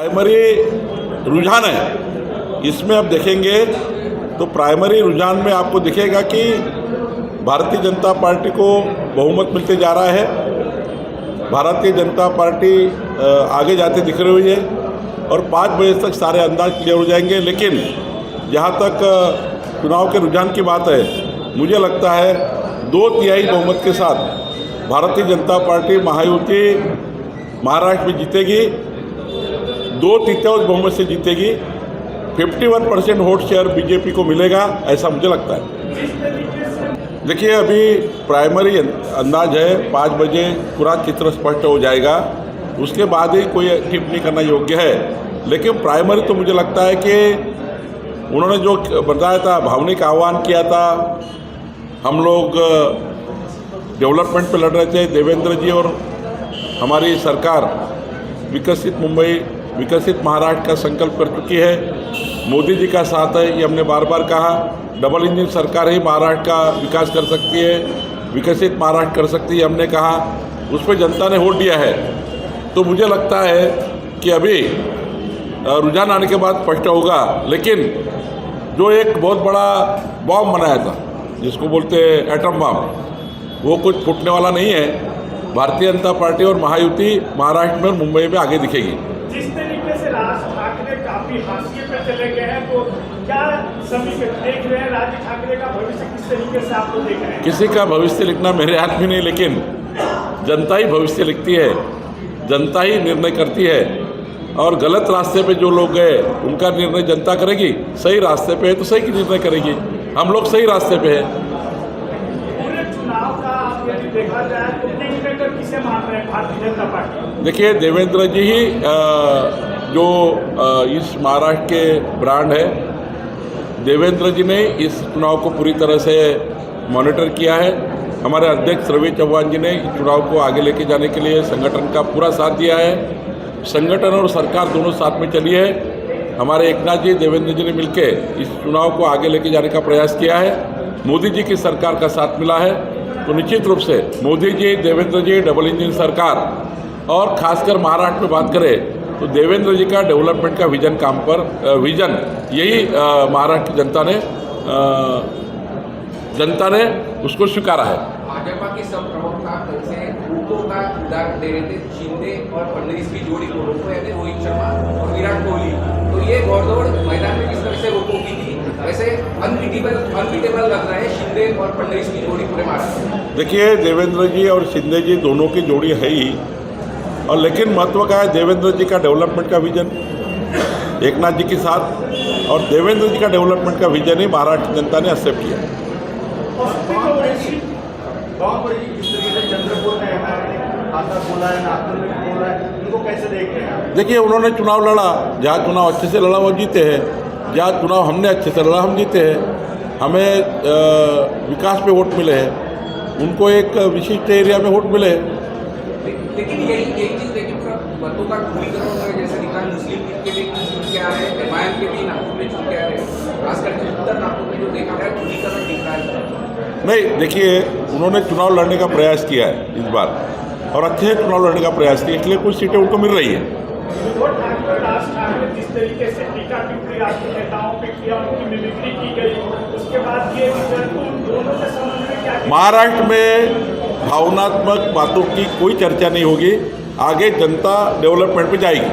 Primary रुझान है, इसमें अब देखेंगे तो प्राइमरी रुझान में आपको दिखेगा कि भारतीय जनता पार्टी को बहुमत मिलते जा रहा है। भारतीय जनता पार्टी आगे जाते दिख रही है और 5 बजे तक सारे अंदाज क्लियर हो जाएंगे। लेकिन जहाँ तक चुनाव के रुझान की बात है, मुझे लगता है 2/3 बहुमत के साथ भारतीय जनता पार्टी महायुति महाराष्ट्र में जीतेगी, 2/3 बहुमत से जीतेगी। 51% वोट शेयर बीजेपी को मिलेगा, ऐसा मुझे लगता है। देखिए, अभी प्राइमरी अंदाज है, 5 बजे पूरा चित्र स्पष्ट हो जाएगा, उसके बाद ही कोई टिप्पणी करना योग्य है। लेकिन प्राइमरी तो मुझे लगता है कि उन्होंने जो बताया था, भावनिक आह्वान किया था, हम लोग डेवलपमेंट पे लड़ रहे थे, देवेंद्र जी और हमारी सरकार विकसित मुंबई विकसित महाराष्ट्र का संकल्प कर चुकी है। मोदी जी का साथ है, ये हमने बार बार कहा। डबल इंजन सरकार ही महाराष्ट्र का विकास कर सकती है, विकसित महाराष्ट्र कर सकती है, हमने कहा। उस पर जनता ने वोट दिया है। तो मुझे लगता है कि अभी रुझान आने के बाद स्पष्ट होगा। लेकिन जो एक बहुत बड़ा बॉम्ब बनाया था, जिसको बोलते हैं एटम बॉम्ब, वो कुछ फूटने वाला नहीं है। भारतीय जनता पार्टी और महायुति महाराष्ट्र में और मुंबई में आगे दिखेगी। जिस तरीके से राज ठाकरे काफी हाशिए पे चले गए हैं, तो क्या सभी देख रहे हैं राज ठाकरे का भविष्य किस तरीके से आप लोग देख रहे हैं? किसी का भविष्य लिखना मेरे हाथ में नहीं, लेकिन जनता ही भविष्य लिखती है, जनता ही निर्णय करती है। और गलत रास्ते पे जो लोग गए, उनका निर्णय जनता करेगी। सही रास्ते पे है तो सही निर्णय करेगी। हम लोग सही रास्ते पे हैं। पूरे चुनाव का यदि देखा जाए तो किंग मेकर किसे मान रहे हैं भारतीय जनता पार्टी? देखिए, देवेंद्र जी ही जो इस महाराष्ट्र के ब्रांड है, देवेंद्र जी ने इस चुनाव को पूरी तरह से मॉनिटर किया है। हमारे अध्यक्ष रवि चौहान जी ने इस चुनाव को आगे लेके जाने के लिए संगठन का पूरा साथ दिया है। संगठन और सरकार दोनों साथ में चली है। हमारे एकनाथ जी, देवेंद्र जी ने मिलकर इस चुनाव को आगे लेके जाने का प्रयास किया है। मोदी जी की सरकार का साथ मिला है। तो निश्चित रूप से मोदी जी, देवेंद्र जी, डबल इंजन सरकार, और खासकर महाराष्ट्र में बात करें तो देवेंद्र जी का डेवलपमेंट का विजन यही महाराष्ट्र की जनता ने उसको स्वीकारा है। भाजपा के सब प्रवक्ता से उनको का उदाहरण दे रहे थे, शिंदे और फडणवीस की जोड़ी को रोको, यानी रोहित शर्मा और विराट कोहली। तो ये घोड़दौड़ मैदान में किस तरह से रोकोगी थी? वैसे अनबीटेबल लग रहा है शिंदे और फडणवीस की जोड़ी पूरे महाराष्ट्र। देखिए, देवेंद्र जी और शिंदे जी दोनों की जोड़ी है ही, और लेकिन महत्व का है देवेंद्र जी का डेवलपमेंट का विजन एकनाथ जी के साथ, और देवेंद्र जी का डेवलपमेंट का विजन ही महाराष्ट्र जनता ने एक्सेप्ट किया। देखिए, उन्होंने चुनाव लड़ा, जहाँ चुनाव अच्छे से लड़ा वो जीते हैं, जहाँ चुनाव हमने अच्छे से लड़ा हम जीते हैं। हमें विकास पे वोट मिले हैं, उनको एक विशिष्ट एरिया में वोट मिले हैं। लेकिन यही चीज़ देखिए, पूरा मतों का ध्रुवीकरण जैसे दिखा, मुस्लिम लीग के भी चुन के आ रहे हैं, एमआईएम के भी नागपुर में चुन के आ रहे हैं, खासकर उत्तर नागपुर में जो देखा है ध्रुवीकरण दिख रहा है। नहीं, देखिए, उन्होंने चुनाव लड़ने का प्रयास किया है इस बार, और अच्छे से चुनाव लड़ने का प्रयास किया, इसलिए कुछ सीटें उनको मिल रही है। जिस तरीके से टीका टिप्पणी राष्ट्रीय नेताओं पे किया, उनकी मिमिक्री की गई, उसके बाद ये दोनों के संबंध में क्या? महाराष्ट्र में भावनात्मक बातों की कोई चर्चा नहीं होगी। आगे जनता डेवलपमेंट पे जाएगी।